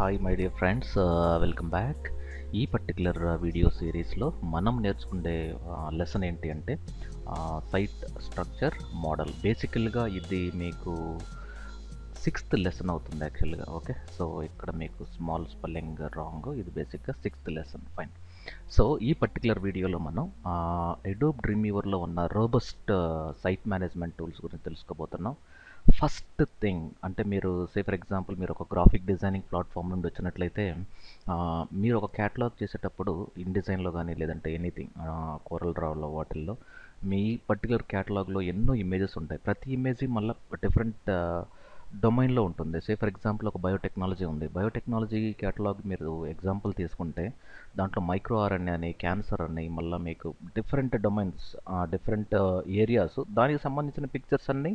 Hi my dear friends, welcome back. ఈ particular video సిరీస్లో మనం నేర్చుకునే లెసన్ ఏంటి అంటే సైట్ స్ట్రక్చర్ మోడల్. బేసికల్గా ఇది మీకు 6th లెసన్ అవుతుంది యాక్చువల్గా. ఓకే, సో ఇక్కడ మీకు స్మాల్ స్పెల్లింగ్ రాంగ్, ఇది బేసిక్గా 6th లెసన్. ఫైన్. సో ఈ పర్టికులర్ వీడియోలో మనం అడోబ్ డ్రీమ్వీవర్లో ఉన్న రోబస్ట్ సైట్ మేనేజ్మెంట్ టూల్స్ గురించి తెలుసుకోబోతున్నాం. ఫస్ట్ థింగ్ అంటే మీరు ఫర్ ఎగ్జాంపుల్ మీరు ఒక గ్రాఫిక్ డిజైనింగ్ ప్లాట్ఫామ్ నుండి వచ్చినట్లయితే మీరు ఒక క్యాటలాగ్ చేసేటప్పుడు ఇన్డిజైన్లో కానీ లేదంటే ఎనీథింగ్ కోరల్ డ్రాలో వాటిల్లో మీ పర్టికులర్ క్యాటలాగ్లో ఎన్నో ఇమేజెస్ ఉంటాయి. ప్రతి ఇమేజ్ మళ్ళీ డిఫరెంట్ డొమైన్లో ఉంటుంది. ఫర్ ఎగ్జాంపుల్ ఒక బయోటెక్నాలజీ ఉంది. బయోటెక్నాలజీ క్యాటలాగ్ మీరు ఎగ్జాంపుల్ తీసుకుంటే దాంట్లో మైక్రో ఆర్ఎన్ఏ అని, క్యాన్సర్ అని, మళ్ళీ మీకు డిఫరెంట్ డొమైన్స్, డిఫరెంట్ ఏరియాస్, దానికి సంబంధించిన పిక్చర్స్ అన్నీ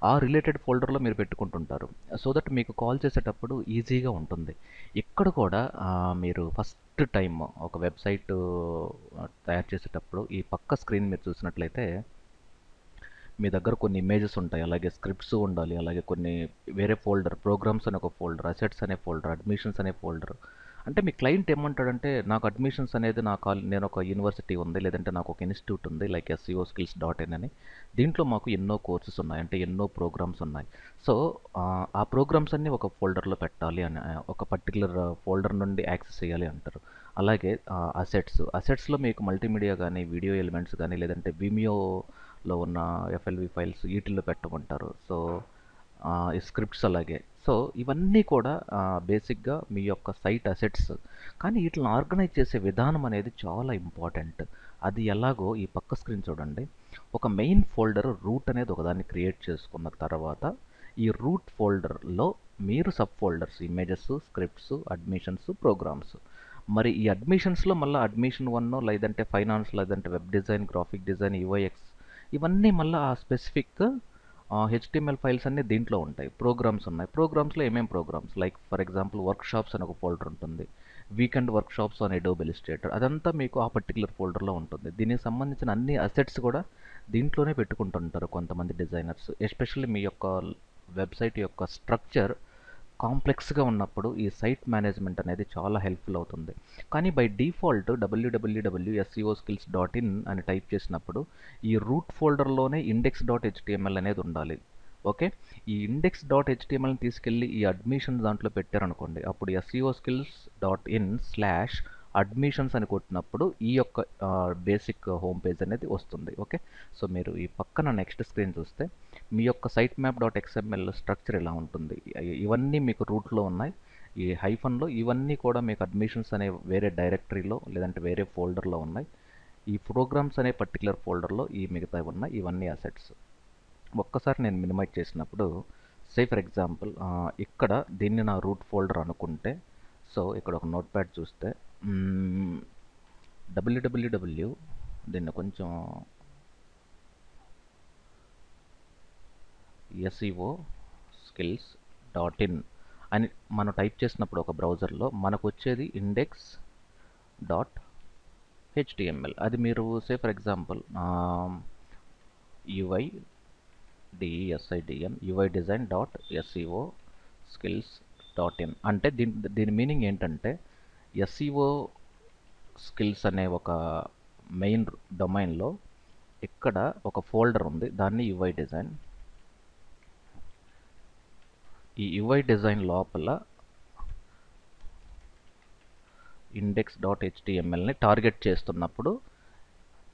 ఆ రిలేటెడ్ ఫోల్డర్లో మీరు పెట్టుకుంటుంటారు. సో దట్ మీకు కాల్ చేసేటప్పుడు ఈజీగా ఉంటుంది. ఇక్కడ కూడా మీరు ఫస్ట్ టైం ఒక వెబ్సైట్ తయారు చేసేటప్పుడు ఈ పక్క స్క్రీన్ మీరు చూసినట్లయితే మీ దగ్గర కొన్ని ఇమేజెస్ ఉంటాయి, అలాగే స్క్రిప్ట్స్ ఉండాలి, అలాగే కొన్ని వేరే ఫోల్డర్, ప్రోగ్రామ్స్ అనే ఒక ఫోల్డర్, అసెట్స్ అనే ఫోల్డర్, అడ్మిషన్స్ అనే ఫోల్డర్. అంటే మీ క్లయింట్ ఏమంటాడంటే నాకు అడ్మిషన్స్ అనేది నేను ఒక యూనివర్సిటీ ఉంది, లేదంటే నాకు ఒక ఇన్స్టిట్యూట్ ఉంది లైక్ SEOskills.in అని. దీంట్లో మాకు ఎన్నో కోర్సెస్ ఉన్నాయి, అంటే ఎన్నో ప్రోగ్రామ్స్ ఉన్నాయి. సో ఆ ప్రోగ్రామ్స్ అన్నీ ఒక ఫోల్డర్లో పెట్టాలి అని, ఒక పర్టికులర్ ఫోల్డర్ నుండి యాక్సెస్ చేయాలి అంటారు. అలాగే అసెట్స్లో మీకు మల్టీమీడియా కానీ, వీడియో ఎలిమెంట్స్ కానీ, లేదంటే విమియోలో ఉన్న FLV ఫైల్స్ వీటిల్లో పెట్టమంటారు. సో ఈ స్క్రిప్ట్స్ అలాగే. సో ఇవన్నీ కూడా బేసిక్గా మీ యొక్క సైట్ అసెట్స్. కానీ వీటిని ఆర్గనైజ్ చేసే విధానం అనేది చాలా ఇంపార్టెంట్. అది ఎలాగో ఈ పక్క స్క్రీన్ చూడండి. ఒక మెయిన్ ఫోల్డర్ రూట్ అనేది ఒకదాన్ని క్రియేట్ చేసుకున్న తర్వాత ఈ రూట్ ఫోల్డర్లో మీరు sub folders, images, scripts, admissions, programs. మరి ఈ అడ్మిషన్స్లో మళ్ళీ అడ్మిషన్ 1 లేదంటే ఫైనాన్స్, లేదంటే web design, graphic design, UIX, ఇవన్నీ మళ్ళీ ఆ స్పెసిఫిక్ HTML ఫైల్స్ అన్నీ దీంట్లో ఉంటాయి. ప్రోగ్రామ్స్ ఉన్నాయి. ప్రోగ్రామ్స్లో ఏమేమి programs, like for example workshops అని ఒక ఫోల్డర్ ఉంటుంది. వీకెండ్ వర్క్షాప్స్ అని అడోబ్ ఇలస్ట్రేటర్, అదంతా మీకు ఆ పర్టికులర్ ఫోల్డర్లో ఉంటుంది. దీనికి సంబంధించిన అన్ని అసెట్స్ కూడా దీంట్లోనే పెట్టుకుంటుంటారు కొంతమంది డిజైనర్స్. ఎస్పెషల్లీ మీ యొక్క వెబ్సైట్ యొక్క స్ట్రక్చర్ కాంప్లెక్స్గా ఉన్నప్పుడు ఈ సైట్ మేనేజ్మెంట్ అనేది చాలా హెల్ప్ఫుల్ అవుతుంది. కానీ బై డిఫాల్ట్ www.seoskills.in అని టైప్ చేసినప్పుడు ఈ రూట్ ఫోల్డర్లోనే index.html అనేది ఉండాలి. ఓకే, ఈ index.htmlని తీసుకెళ్ళి ఈ అడ్మిషన్ దాంట్లో పెట్టారనుకోండి, అప్పుడు seoskills.in/admissions అని కొట్టినప్పుడు ఈ యొక్క బేసిక్ హోమ్ పేజ్ అనేది వస్తుంది. ఓకే, సో మీరు ఈ పక్కన నెక్స్ట్ స్క్రీన్ చూస్తే మీ యొక్క సైట్ మ్యాప్.xml స్ట్రక్చర్ ఇలా ఉంటుంది. ఇవన్నీ మీకు రూట్లో ఉన్నాయి. ఈ హైఫన్లో ఇవన్నీ కూడా మీకు అడ్మిషన్స్ అనే వేరే డైరెక్టరీలో లేదంటే వేరే ఫోల్డర్లో ఉన్నాయి. ఈ ప్రోగ్రామ్స్ అనే పర్టికులర్ ఫోల్డర్లో ఈ మిగతా ఉన్నాయి. ఇవన్నీ అసెట్స్. ఒక్కసారి నేను మినిమైజ్ చేసినప్పుడు ఫర్ ఎగ్జాంపుల్ ఇక్కడ దీన్ని నా రూట్ ఫోల్డర్ అనుకుంటే, సో ఇక్కడ ఒక నోట్ ప్యాడ్ చూస్తే www దీన్ని కొంచెం SEOskills.in అని మనం టైప్ చేసినప్పుడు ఒక బ్రౌజర్లో మనకు వచ్చేది index.html. అది మీరు ఫర్ ఎగ్జాంపుల్ uidesign.seoskills.in అంటే దీని మీనింగ్ ఏంటంటే SEO స్కిల్స్ అనే ఒక మెయిన్ డొమైన్లో ఇక్కడ ఒక ఫోల్డర్ ఉంది, దాన్ని UI డిజైన్. ఈ UI డిజైన్ లోపల index.htmlని టార్గెట్ చేస్తున్నప్పుడు,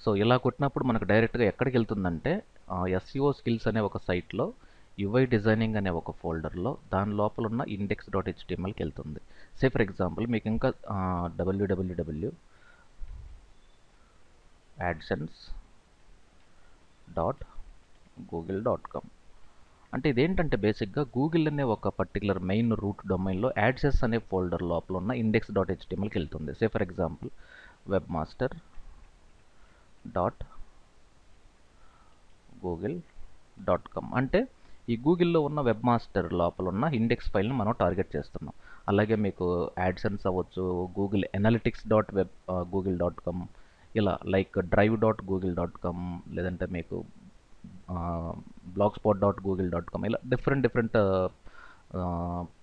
సో ఇలా కొట్టినప్పుడు మనకు డైరెక్ట్గా ఎక్కడికి వెళ్తుందంటే SEO స్కిల్స్ అనే ఒక సైట్లో UI డిజైనింగ్ అనే ఒక ఫోల్డర్లో దాని లోపల ఉన్న index.htmlకి వెళ్తుంది. ఫర్ ఎగ్జాంపుల్ మీకు ఇంకా www.adsense.google.com అంటే ఇదేంటంటే బేసిక్గా గూగుల్ అనే ఒక పర్టికులర్ మెయిన్ రూట్ డొమైన్లో యాడ్సెస్ అనే ఫోల్డర్ లోపల ఉన్న index.htmlకి వెళ్తుంది. ఫర్ ఎగ్జాంపుల్ webmaster.google.com అంటే ఈ గూగుల్లో ఉన్న వెబ్ మాస్టర్ లోపల ఉన్న ఇండెక్స్ ఫైల్ని మనం టార్గెట్ చేస్తున్నాం. అలాగే మీకు యాడ్సెన్స్ అవ్వచ్చు, గూగుల్ analytics.google.com, ఇలా లైక్ drive.google.com, లేదంటే మీకు blogspot.google.com, ఇలా డిఫరెంట్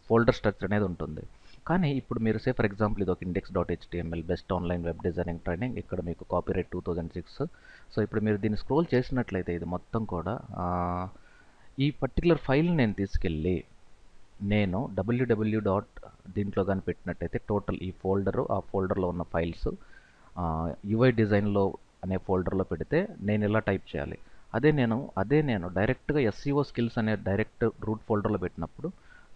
ఫోల్డర్ స్ట్రక్చర్ అనేది ఉంటుంది. కానీ ఇప్పుడు మీరు ఫర్ ఎగ్జాంపుల్ ఇది ఒక index.html best online web designing training, ఇక్కడ మీకు కాపీరైట్ 2006. సో ఇప్పుడు మీరు దీన్ని స్క్రోల్ చేసినట్లయితే ఇది మొత్తం కూడా ఈ పర్టికులర్ ఫైల్ నేను తీసుకెళ్ళి నేను www డాట్ దీంట్లో కానీ పెట్టినట్టయితే టోటల్ ఈ ఫోల్డరు, ఆ ఫోల్డర్లో ఉన్న ఫైల్స్ UI డిజైన్లో అనే ఫోల్డర్లో పెడితే నేను ఇలా టైప్ చేయాలి. అదే నేను డైరెక్ట్గా SEO స్కిల్స్ అనే డైరెక్ట్ రూట్ ఫోల్డర్లో పెట్టినప్పుడు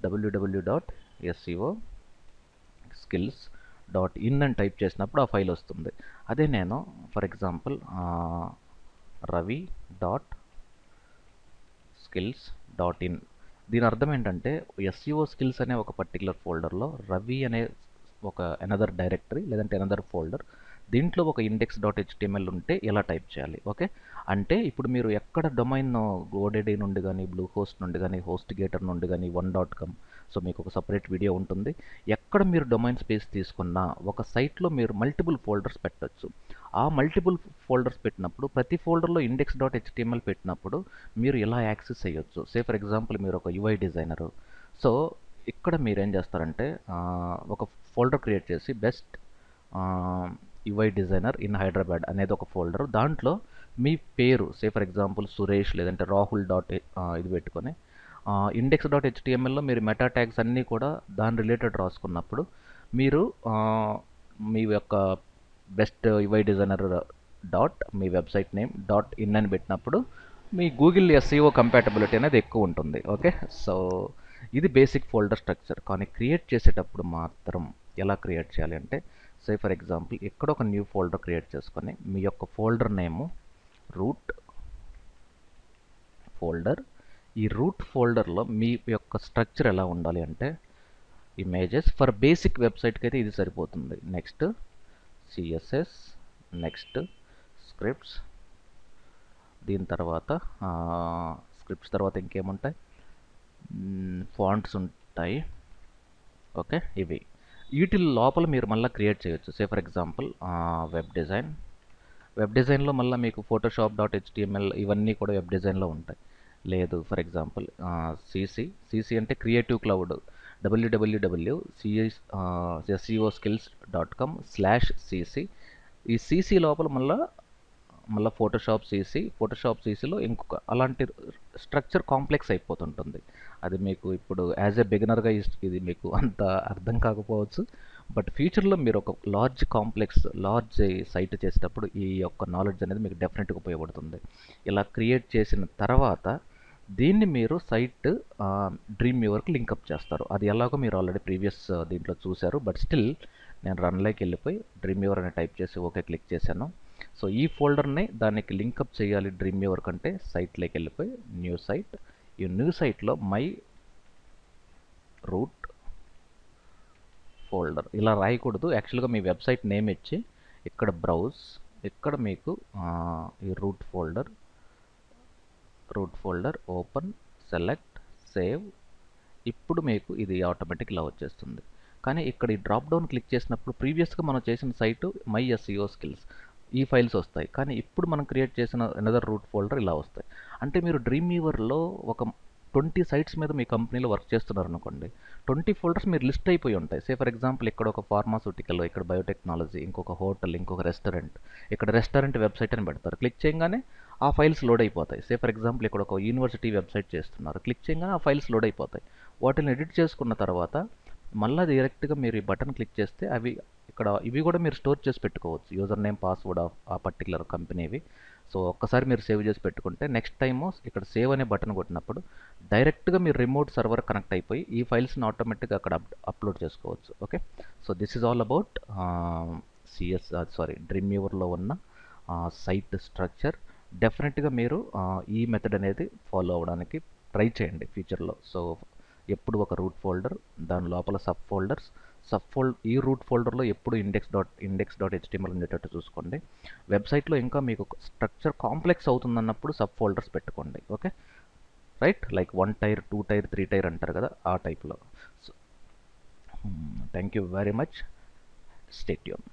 www.seo skills.in అని టైప్ చేసినప్పుడు ఆ ఫైల్ వస్తుంది. అదే నేను ఫర్ ఎగ్జాంపుల్ ravi.skills.in, దీని అర్థం ఏంటంటే SEO స్కిల్స్ అనే ఒక పర్టికులర్ ఫోల్డర్లో రవి అనే ఒక అనదర్ డైరెక్టరీ లేదంటే అనదర్ ఫోల్డర్, దీంట్లో ఒక index.html ఉంటే ఎలా టైప్ చేయాలి. ఓకే, అంటే ఇప్పుడు మీరు ఎక్కడ డొమైన్ GoDaddy నుండి కానీ, బ్లూ హోస్ట్ నుండి కానీ, హోస్ట్గేటర్ నుండి కానీ, 1.com, సో మీకు ఒక సపరేట్ వీడియో ఉంటుంది. ఎక్కడ మీరు డొమైన్ స్పేస్ తీసుకున్నా ఒక సైట్లో మీరు మల్టిపుల్ ఫోల్డర్స్ పెట్టచ్చు. ఆ మల్టిపుల్ ఫోల్డర్స్ పెట్టినప్పుడు ప్రతి ఫోల్డర్లో index.html పెట్టినప్పుడు మీరు ఎలా యాక్సెస్ చేయొచ్చు. ఫర్ ఎగ్జాంపుల్ మీరు ఒక UI డిజైనరు, సో ఇక్కడ మీరు ఏం చేస్తారంటే ఒక ఫోల్డర్ క్రియేట్ చేసి best UI designer in Hyderabad అనేది ఒక ఫోల్డర్, దాంట్లో మీ పేరు ఫర్ ఎగ్జాంపుల్ సురేష్ లేదంటే రాహుల్ ఇది పెట్టుకొని index.htmlలో మీరు మెటా ట్యాగ్స్ అన్నీ కూడా దాని రిలేటెడ్ రాసుకున్నప్పుడు మీరు మీ యొక్క best UI designer me website name .in అని పెట్టినప్పుడు మీ గూగుల్ SEO కంపాటబిలిటీ అనేది ఎక్కువ ఉంటుంది. ఓకే, సో ఇది బేసిక్ ఫోల్డర్ స్ట్రక్చర్. కానీ క్రియేట్ చేసేటప్పుడు మాత్రం ఎలా క్రియేట్ చేయాలి అంటే ఫర్ ఎగ్జాంపుల్ ఇక్కడ ఒక న్యూ ఫోల్డర్ క్రియేట్ చేసుకొని మీ యొక్క ఫోల్డర్ నేము రూట్ ఫోల్డర్, ఈ రూట్ ఫోల్డర్లో మీ యొక్క స్ట్రక్చర్ ఎలా ఉండాలి అంటే ఇమేజెస్ ఫర్ బేసిక్ వెబ్సైట్కి అయితే ఇది సరిపోతుంది. నెక్స్ట్ CSS, నెక్స్ట్ స్క్రిప్ట్స్, దీని తర్వాత స్క్రిప్ట్స్ తర్వాత ఇంకేముంటాయి, ఫాంట్స్ ఉంటాయి. ఓకే, ఇవి వీటి లోపల మీరు మళ్ళీ క్రియేట్ చేయొచ్చు. ఫర్ ఎగ్జాంపుల్ వెబ్ డిజైన్లో మళ్ళీ మీకు photoshop.html ఇవన్నీ కూడా వెబ్ డిజైన్లో ఉంటాయి. లేదు ఫర్ ఎగ్జాంపుల్ CC అంటే క్రియేటివ్ క్లౌడ్, www.seoskills.com/cc. ఈ CC లోపల మళ్ళీ ఫోటోషాప్ CCలో ఇంకొక అలాంటి స్ట్రక్చర్ కాంప్లెక్స్ అయిపోతుంటుంది. అది మీకు ఇప్పుడు యాజ్ ఎ బిగినర్గా ఇది మీకు అంత అర్థం కాకపోవచ్చు, బట్ ఫ్యూచర్లో మీరు ఒక లార్జ్ సైట్ చేసేటప్పుడు ఈ యొక్క నాలెడ్జ్ అనేది మీకు డెఫినెట్గా ఉపయోగపడుతుంది. ఇలా క్రియేట్ చేసిన తర్వాత దీన్ని మీరు సైట్ డ్రీమ్ వ్యూవర్కి లింకప్ చేస్తారు. అది ఎలాగో మీరు ఆల్రెడీ ప్రీవియస్ దీంట్లో చూశారు, బట్ స్టిల్ నేను రన్లోకి వెళ్ళిపోయి డ్రీమ్ వ్యూవర్ అని టైప్ చేసి ఓకే క్లిక్ చేశాను. సో ఈ ఫోల్డర్ని దానికి లింకప్ చేయాలి డ్రీమ్ వ్యూవర్ కంటే సైట్లోకి వెళ్ళిపోయి న్యూ సైట్, ఈ న్యూ సైట్లో మై రూట్ ఫోల్డర్ ఇలా రాయకూడదు. యాక్చువల్గా మీ వెబ్సైట్ నేమ్ ఇచ్చి ఇక్కడ బ్రౌజ్, ఇక్కడ మీకు ఈ root folder open, select, save. ఇప్పుడు మీకు ఇది ఆటోమేటిక్ ఇలా వచ్చేస్తుంది. కానీ ఇక్కడ ఈ డ్రాప్ డౌన్ క్లిక్ చేసినప్పుడు ప్రీవియస్గా మనం చేసిన సైటు మై SEO స్కిల్స్ ఈ ఫైల్స్ వస్తాయి, కానీ ఇప్పుడు మనం క్రియేట్ చేసిన అనదర్ రూట్ ఫోల్డర్ ఇలా వస్తాయి. అంటే మీరు డ్రీమ్ వ్యూవర్లో ఒక 20 సైట్స్ మీద మీ కంపెనీలో వర్క్ చేస్తున్నారు అనుకోండి, 20 ఫోల్డర్స్ మీరు లిస్ట్ అయిపోయి ఉంటాయి. ఫర్ ఎగ్జాంపుల్ ఇక్కడ ఒక ఫార్మాస్యూటికల్, ఇక్కడ బయోటెక్నాలజీ, ఇంకొక హోటల్, ఇంకొక రెస్టారెంట్, ఇక్కడ రెస్టారెంట్ వెబ్సైట్ అని పెడతారు. క్లిక్ చేయగానే ఆ ఫైల్స్ లోడ్ అయిపోతాయి. ఫర్ ఎగ్జాంపుల్ ఇక్కడ ఒక యూనివర్సిటీ వెబ్సైట్ చేస్తున్నారు, క్లిక్ చేయగానే ఆ ఫైల్స్ లోడ్ అయిపోతాయి. వాటిని ఎడిట్ చేసుకున్న తర్వాత మళ్ళీ డైరెక్ట్గా మీరు ఈ బటన్ క్లిక్ చేస్తే ఇవి కూడా మీరు స్టోర్ చేసి పెట్టుకోవచ్చు, యూజర్ నేమ్, పాస్వర్డ్ ఆ పర్టికులర్ కంపెనీవి. సో ఒక్కసారి మీరు సేవ్ చేసి పెట్టుకుంటే నెక్స్ట్ టైము ఇక్కడ సేవ్ అనే బటన్ కొట్టినప్పుడు డైరెక్ట్గా మీరు రిమోట్ సర్వర్ కనెక్ట్ అయిపోయి ఈ ఫైల్స్ని ఆటోమేటిక్గా అక్కడ అప్లోడ్ చేసుకోవచ్చు. Okay, so this is all about dream వ్యూవర్లో ఉన్న సైట్ స్ట్రక్చర్. డెఫినెట్గా మీరు ఈ మెథడ్ అనేది ఫాలో అవ్వడానికి ట్రై చేయండి ఫ్యూచర్లో. సో ఎప్పుడు ఒక రూట్ ఫోల్డర్, దాని లోపల ఈ రూట్ ఫోల్డర్లో ఎప్పుడు index.html ఉండేటట్టు చూసుకోండి. వెబ్సైట్లో ఇంకా మీకు స్ట్రక్చర్ కాంప్లెక్స్ అవుతుందన్నప్పుడు సబ్ ఫోల్డర్స్ పెట్టుకోండి. Okay, right, like 1 tier 2 tier 3 tier అంటారు కదా, ఆ టైప్లో. So thank you very much, stay tune.